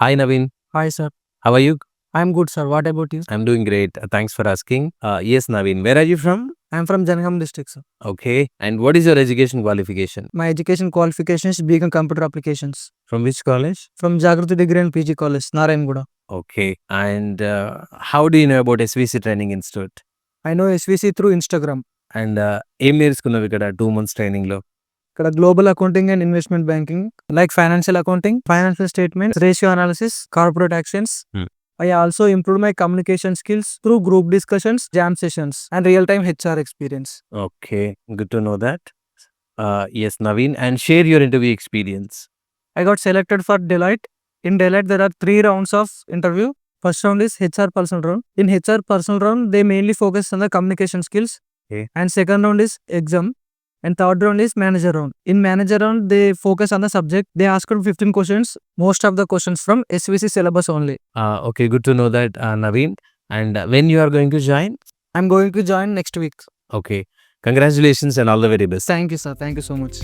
Hi Naveen, Hi, sir. how are you? I'm good, sir. What about you? I'm doing great. Thanks for asking. Yes, Naveen, where are you from? I'm from Janagam district, sir. Okay. And what is your education qualification? My education qualifications BCom Computer Applications From which college? from Jagrati Degree and PG College, Narayanguda. Okay. And how do you know about SVC Training Institute? I know SVC through Instagram. And ఏం నేర్చుకున్నావు ఇక్కడ 2 months training లో? ఇక్కడ global accounting and investment banking like financial accounting, financial statements, ratio analysis, corporate actions. Hmm. I also improved my communication skills through group discussions, jam sessions, and real-time HR experience. Okay. Good to know that. Yes, Naveen. And share your interview experience. I got selected for Deloitte. In Deloitte, there are 3 rounds of interview. First round is HR personal round. In HR personal round, they mainly focus on the communication skills. Okay. And second round is exam. And third round is manager round. In manager round, they focus on the subject. They asked 15 questions. Most of the questions from SVC syllabus only. Okay. Good to know that, Naveen. And when you are going to join? I'm going to join next week. Okay. Congratulations and all the very best. Thank you, sir. Thank you so much.